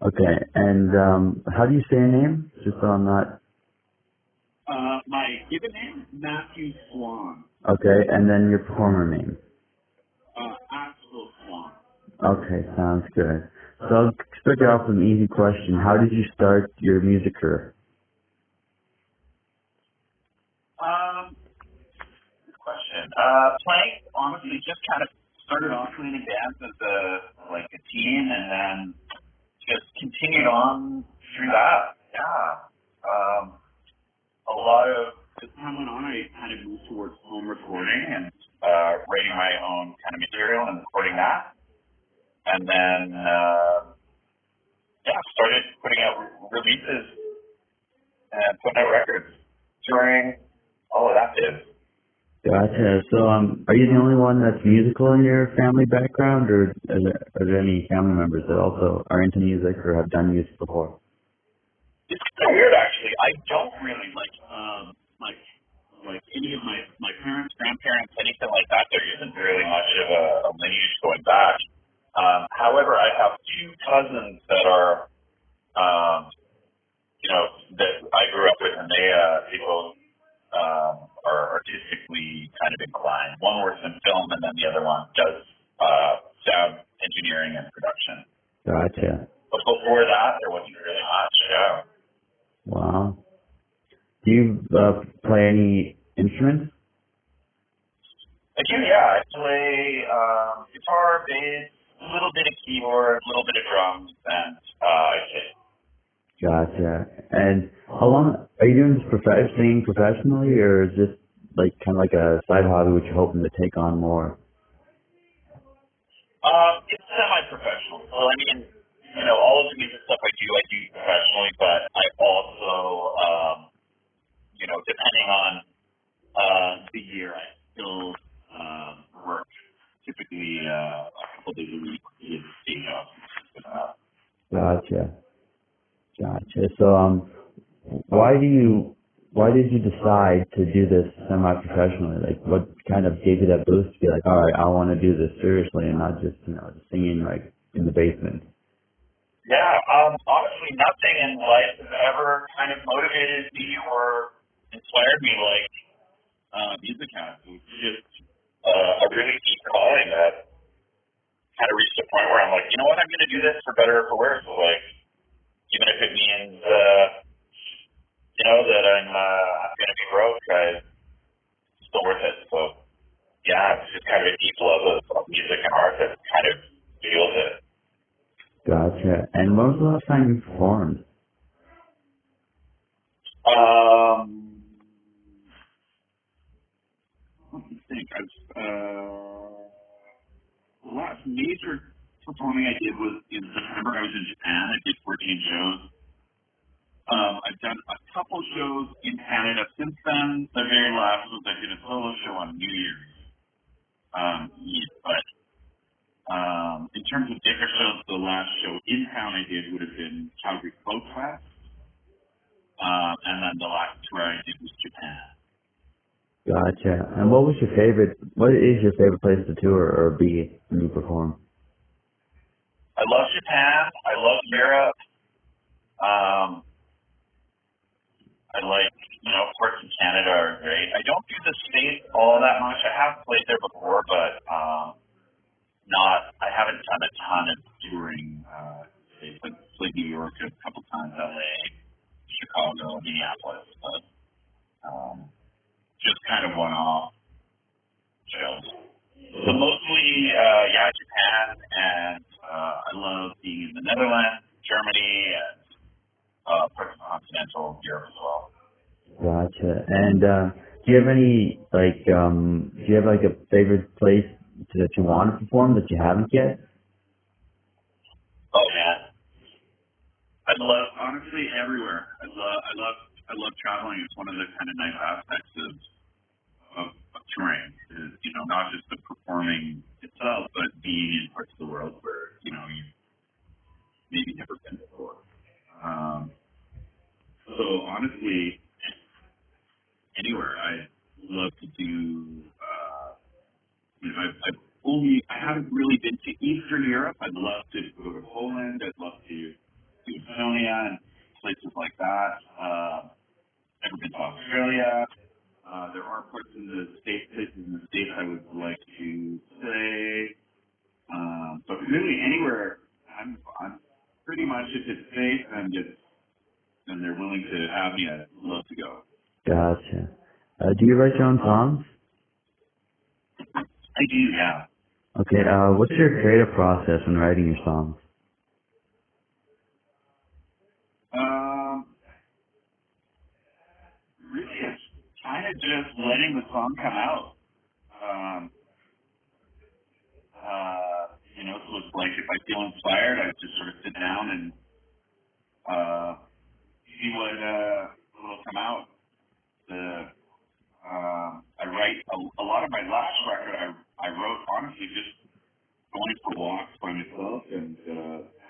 Okay, and how do you say your name? Just so I'm not. My given name, Matthew Swan. Okay, and then your performer name. Astral Swans. Okay, sounds good. So I'll start you off with an easy question. How did you start your music career? Good question. Playing, honestly, just kind of started off playing bands as a teen, and then just continued on through that. Yeah. A lot of as time went on, I kind of moved towards home recording and writing my own kind of material and recording that, and then started putting out releases and putting out records, touring, all of that did. Gotcha. So, are you the only one that's musical in your family background, or are there any family members that also are into music or have done music before? It's kind of weird, actually. I don't really like any of my parents, grandparents, anything like that. There isn't really much of a lineage going back. However, I have two cousins that are, that I grew up with, and they both are artistically kind of inclined. One works in film, and then the other one does sound engineering and production. Gotcha. But before that, there wasn't really much. Yeah. Wow. Do you play any instruments? I do, yeah. I play guitar, bass, a little bit of keyboard, a little bit of drums, and I sing. Gotcha. And how long are you doing this singing professionally, or is this like kind of like a side hobby which you're hoping to take on more? It's semi-professional. So I mean, all of the music stuff I do professionally, but I also, depending on the year, I still work typically a couple days a week in day jobs. Gotcha. Gotcha. So, why did you decide to do this semi-professionally? Like, what kind of gave you that boost to be like, all right, I want to do this seriously and not just, just singing like in the basement? Yeah, honestly, nothing in life has ever kind of motivated me or inspired me like music has. It was just a really deep calling that kind of reached a point where I'm like, you know what, I'm going to do this for better or for worse. So, like, even if it means, that I'm going to be broke, it's still worth it. So, yeah, it's just kind of a deep love of music and art that kind of fuels it. Gotcha. And when was the last time you performed? Let me think. The last major performing I did was in September. I was in Japan. I did 14 shows. I've done a couple shows in Canada since then. The very last was I did a solo show on New Year's Eve. But in terms of bigger shows, the last show in town I did would have been Calgary Folk Fest. And then the last tour I did was Japan. Gotcha. And what is your favorite place to tour or be when you perform? I love Japan. I love Europe. I like, of course, in Canada are great. I don't do the States all that much. I have played there before, but I haven't done a ton of touring. States. I've played New York a couple times, LA, Chicago, Minneapolis, but just kind of one-off shows. So mostly, Japan, and I love being in the Netherlands, Germany, and parts of continental Europe as well. Gotcha. And do you have any a favorite place that you want to perform that you haven't yet? Oh man, I'd love, honestly, everywhere. I love traveling. It's one of the kind of nice aspects of touring is, not just the performing itself, but being in parts of the world where, you've maybe never been before. So honestly, anywhere. I'd love to do, I haven't really been to Eastern Europe. I'd love to go to Poland. I'd love to California and places like that. Never been to Australia. There are parts in the places in the States I would like to say. But really anywhere, I'm pretty much, if it's safe and they're willing to have me, I'd love to go. Gotcha. Do you write your own songs? I do, yeah. Okay, what's your creative process when writing your songs? Really, it's kind of just letting the song come out. So it's like if I feel inspired, I just sort of sit down and see what will come out. I write a lot of my last record. I wrote honestly just going for walks by myself and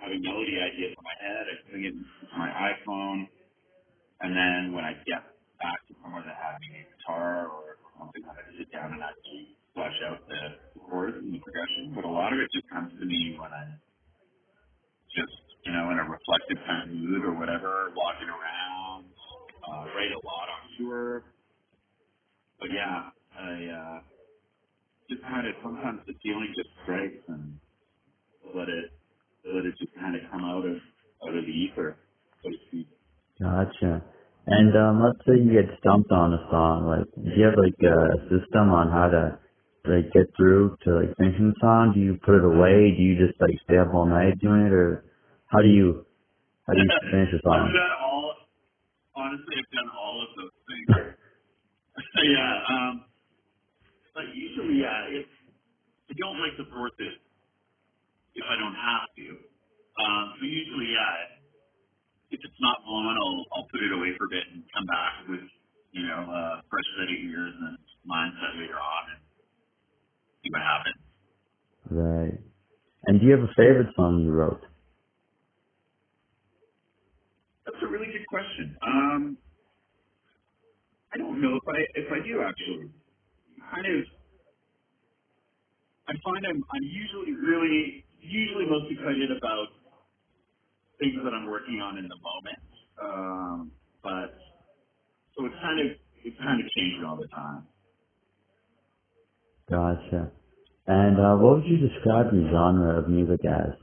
having melody ideas in my head. I sing it to my iPhone, and then when I get back to somewhere that had me a guitar or something, I sit down and actually flesh out the chords and the progression. But a lot of it just comes to me when I'm just, in a reflective kind of mood or whatever, walking around, write a lot on tour. But yeah, I just kind of, sometimes the feeling just strikes and let it just kind of come out of the ether, so to speak. Gotcha. And let's say you get stumped on a song, like, do you have like a system on how to like get through to like finishing the song? Do you put it away? Do you just like stay up all night doing it, or how do you finish a song? Honestly, I've done all of those things. Yeah, but usually, if I don't like to force it if I don't have to. So usually, if it's not on, I'll put it away for a bit and come back with, fresh set of ears and mindset later on and see what happens. Right. And do you have a favorite song you wrote? That's a really good question. I don't know if I do actually. I find I'm usually most excited about things that I'm working on in the moment. But so it's kind of changing all the time. Gotcha. And what would you describe your genre of music as?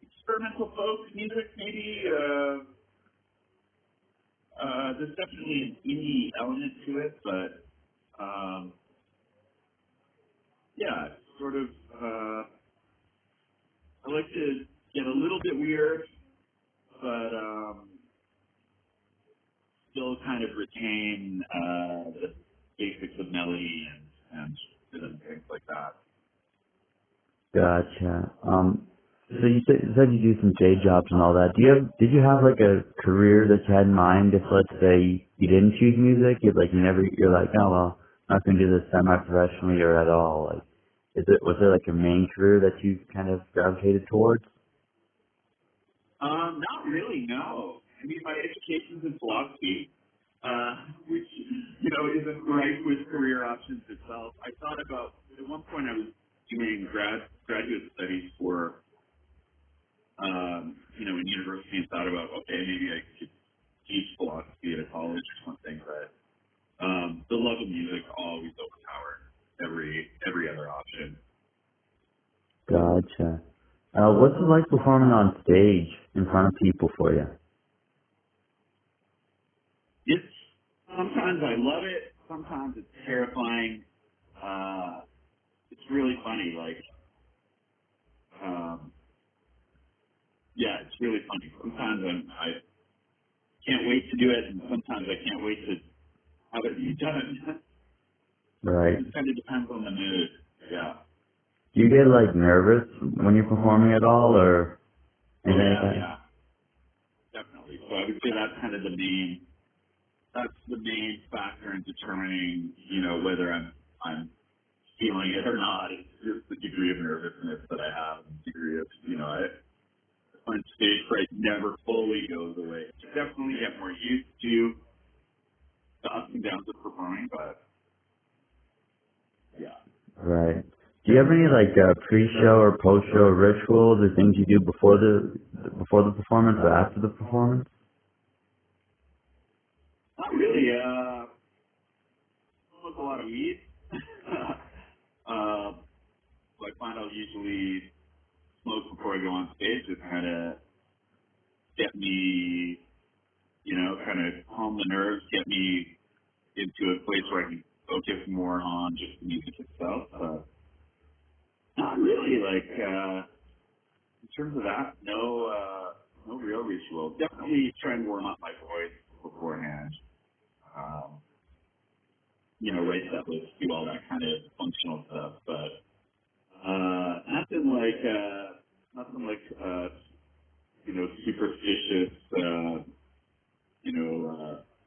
Experimental folk music, maybe. There's definitely an indie element to it, but yeah, sort of. I like to get a little bit weird, but still kind of retain the basics of melody and things like that. Gotcha. So you said you do some day jobs and all that. Did you have like a career that you had in mind if, let's say, you didn't choose music? You're like, oh well, I'm not gonna do this semi-professionally or at all. Like, was there like a main career that you kind of gravitated towards? Not really, no. I mean, my education's in philosophy, which, isn't right with career options itself. I thought about, at one point I was doing graduate studies for, in university and thought about, okay, maybe I could teach philosophy at a college or something, but the love of music always overpowered every other option. Gotcha. What's it like performing on stage in front of people for you? Sometimes I love it. Sometimes it's terrifying. It's really funny. It's really funny. Sometimes I can't wait to do it, and sometimes I can't wait to have it be done. Right. It kind of depends on the mood. Yeah. Do you get like nervous when you're performing at all, or anything like that? Yeah, definitely. So I would say that's kind of the main factor in determining, whether I'm feeling it or not. It's just the degree of nervousness that I have, and the degree of, I find stage fright never fully goes away. You definitely get more used to the ups and downs of performing, but yeah. Right. Do Do you have any like pre-show or post-show rituals or things you do before the performance or after the performance? Not really. Smoke a lot of weed. So I find I'll usually smoke before I go on stage to kind of get me, kind of calm the nerves, get me into a place where I can focus more on just the music itself. Not really. Like in terms of that, no real ritual. Definitely try and warm up my voice beforehand. Write that list, do all that kind of functional stuff, but nothing like superstitious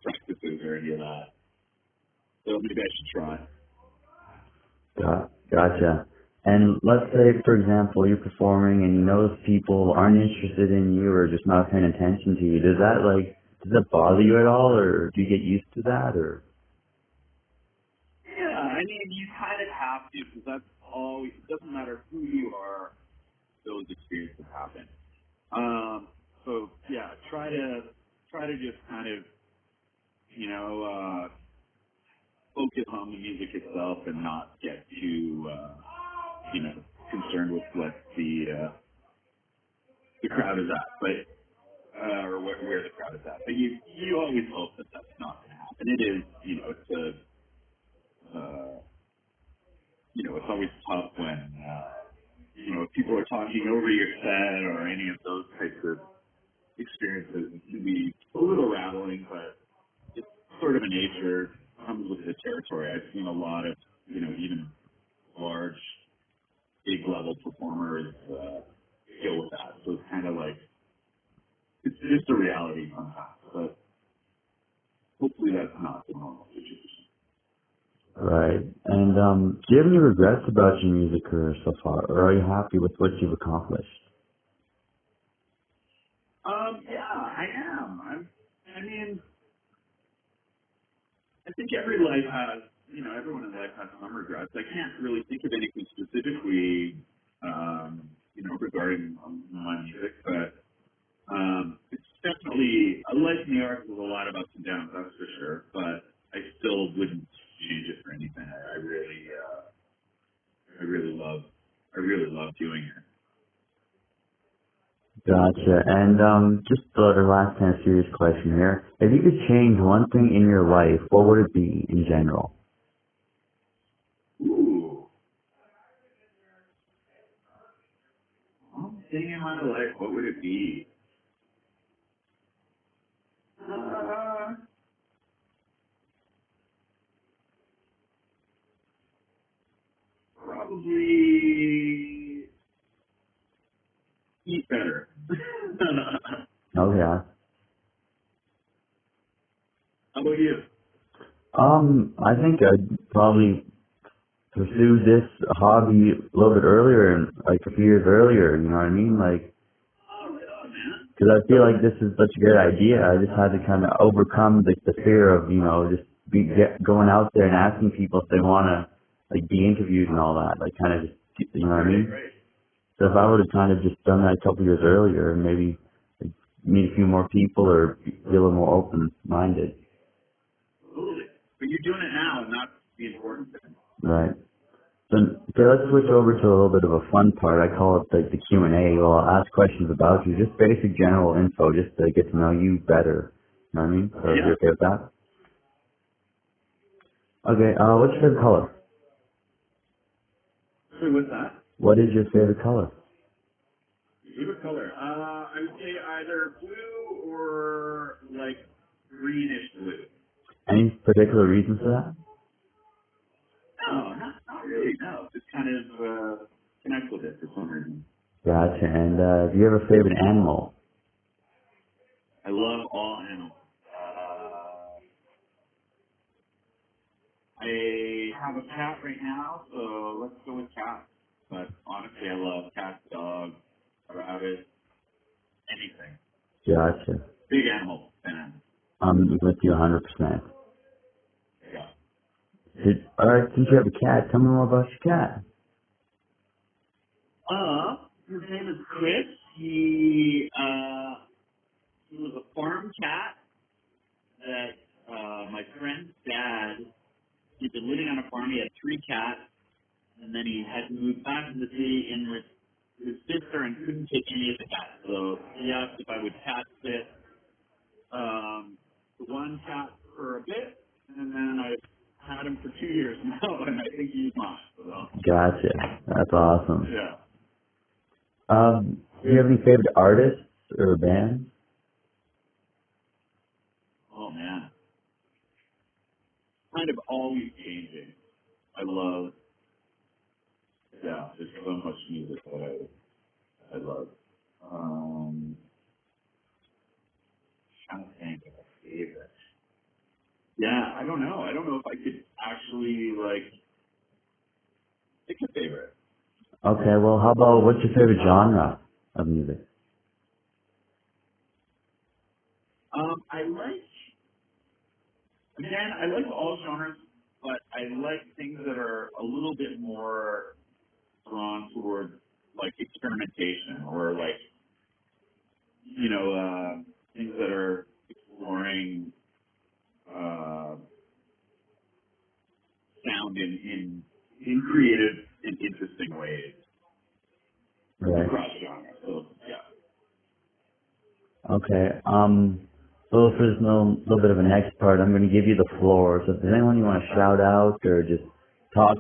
practices or any of that. So maybe I should try. Gotcha. And let's say, for example, you're performing and you notice people aren't interested in you or just not paying attention to you. Does that bother you at all, or do you get used to that, or? Yeah, I mean, you kind of have to, because that's always, it doesn't matter who you are, those experiences happen. So yeah, try to just kind of, focus on the music itself and not get too, concerned with what the crowd is at, but or where the crowd is at. But you always hope that that's not going to happen. It is, it's it's always tough when if people are talking over your set or any of those types of experiences. It can be a little rattling, but it's sort of a nature, comes with the territory. I've seen a lot of, even large, big level performers deal with that. So it's kind of like, it's just a reality sometimes, but hopefully that's not the normal situation. Right. And do you have any regrets about your music career so far, or are you happy with what you've accomplished? Yeah, I am. I mean, I think every life has, everyone in life has some regrets. I can't really think of anything specifically, regarding my music, but it's definitely, life in the arts is a lot of ups and downs, that's for sure, but I still wouldn't change it for anything. I really love doing it. Gotcha. And just the last kind of serious question here. If you could change one thing in your life, what would it be in general? Ooh. One thing in my life, what would it be? Probably eat better. Oh yeah. How about you? I think I'd probably pursue this hobby a little bit earlier, and like a few years earlier. You know what I mean? Like, Oh, right on, man. because I feel like this is such a good idea. I just had to kind of overcome the fear of just going out there and asking people if they want to like be interviewed and all that. Like, kind of just what I mean? Right. So if I would have kind of just done that a couple years earlier, maybe like, meet a few more people or be a little more open-minded. Absolutely. But you're doing it now, and that's the important thing. Right. So, okay, let's switch over to a little bit of a fun part. I call it the Q&A. Well, I'll ask questions about you, just basic general info, just to get to know you better. You know what I mean? So Yeah. you okay with that? Okay, what's your favorite color? So what's that? What is your favorite color? Favorite color? I would say either blue or like greenish blue. Any particular reason for that? No, not really. No, just kind of connect with it for some reason. Gotcha. And do you have a favorite animal? I love all animals. I have a cat right now, so let's go with cats. But honestly, I love cats, dogs, rabbits, anything. Gotcha. Big animal fan. I'm with you 100%. Yeah. All right, since you have a cat, tell me more about your cat. His name is Chris. He was a farm cat that my friend's dad, he'd been living on a farm. He had 3 cats, and then he had to move back to the city in with his sister and couldn't take any of the cats. So he asked if I would cat sit the one cat for a bit, and then I've had him for 2 years now, and I think he's mine. So. Gotcha. That's awesome. Yeah. Do you have any favorite artists or bands? Oh, man. Kind of always changing. I love, there's so much music that I love. Trying to think of a favorite. Yeah, I don't know. I don't know if I could actually, pick a favorite. Okay, well, how about, what's your favorite genre of music? I like all genres, but I like things that are a little bit more drawn towards, experimentation or, things that are exploring sound in creative and interesting ways. Right. Across genres, so, yeah. Okay, so for this little bit of a next part, I'm going to give you the floor. So if there's anyone you want to shout out or just talk,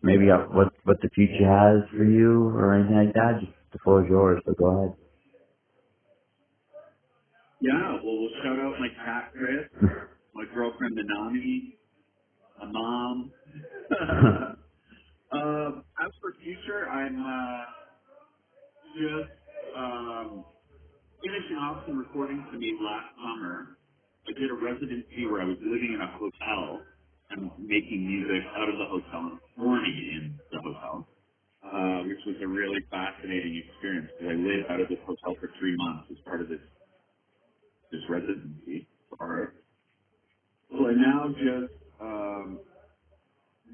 maybe what the future has for you or anything like that, just the floor is yours, so go ahead. Yeah, well, we'll shout out my cat, Chris, my girlfriend, Nanami, my mom. As for future, I'm just finishing off some recordings to me last summer. I did a residency where I was living in a hotel and making music out of the hotel and performing in the hotel, which was a really fascinating experience because I lived out of this hotel for 3 months as part of this residency. So I'm now just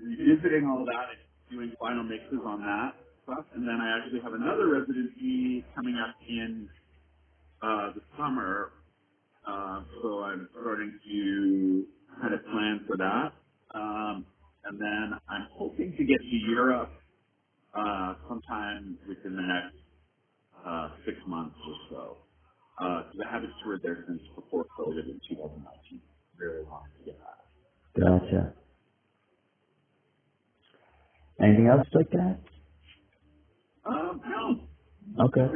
revisiting all that and doing final mixes on that stuff. And then I actually have another residency coming up in the summer. So I'm starting to kind of plan for that. And then I'm hoping to get to Europe sometime within the next 6 months or so. Because I haven't toured there since before COVID in 2019. Really long to get that. Gotcha. Anything else like that? No. Okay.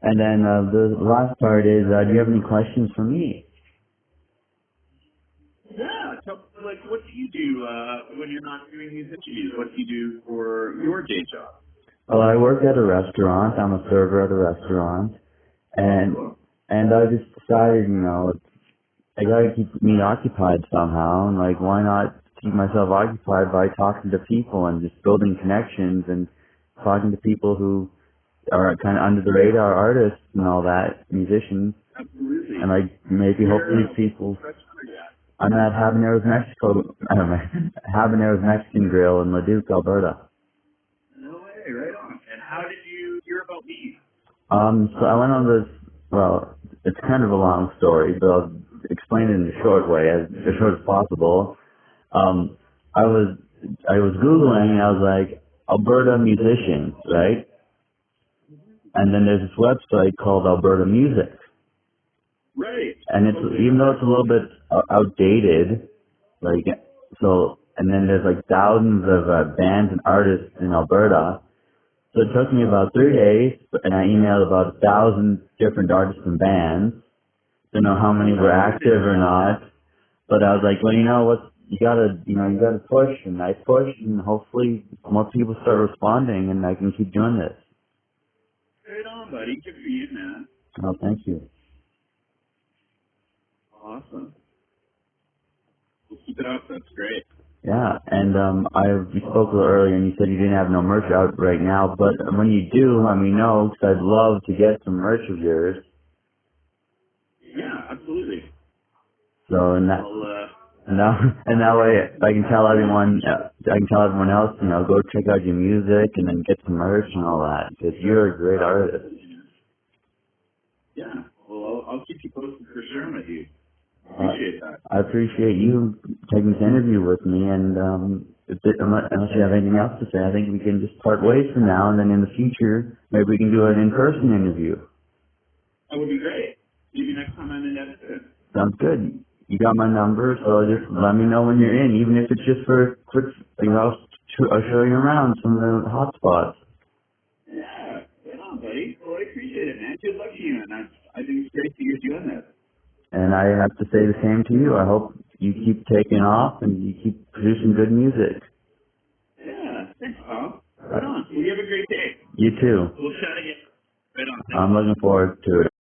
And then the last part is, do you have any questions for me? Yeah. So, what do you do when you're not doing these interviews? What do you do for your day job? Well, I work at a restaurant. I'm a server at a restaurant. And I just decided, I gotta keep me occupied somehow, and why not keep myself occupied by talking to people and just building connections and talking to people who are kind of under the radar artists and all that, musicians. Absolutely. And maybe hopefully people. I'm at Habanero's Mexican Grill in Leduc, Alberta. No way, right on. And how did you hear about me? So I went on this, well, it's kind of a long story, but I'll explain it in a short way, as short as possible. I was Googling, and I was like, Alberta musicians, right? And then there's this website called Alberta Music. Right. And it's, even though it's a little bit outdated, and then there's thousands of bands and artists in Alberta. So it took me about 3 days, and I emailed about 1,000 different artists and bands. Don't know how many were active or not, but I was like, well, you gotta push, and I pushed, and hopefully more people start responding, and I can keep doing this. Right on, buddy. Good for you, man. Oh, thank you. Awesome. We'll keep it up. That's great. Yeah, and we spoke a little earlier, and you said you didn't have no merch out right now, but when you do, let me know, because I'd love to get some merch of yours. Yeah, absolutely. So, and that. And that way, I can tell everyone else, go check out your music and then get some merch and all that. Because you're a great artist. Yeah. Well, I'll keep you posted for sharing with you. Appreciate that. I appreciate you taking this interview with me, and unless you have anything else to say, I think we can just part ways for now, and then in the future, maybe we can do an in-person interview. That would be great. Maybe next time I'm in Edmonton. Sounds good. You got my number, so just let me know when you're in, even if it's just for a quick, I'll show you around some of the hot spots. Yeah, right on, buddy. Well, I appreciate it, man. Good luck to you, and I think it's great that you're doing this. And I have to say the same to you. I hope you keep taking off and you keep producing good music. Yeah, thanks, pal. Right on. Well, you have a great day. You too. We'll chat again. Right on. I'm looking forward to it.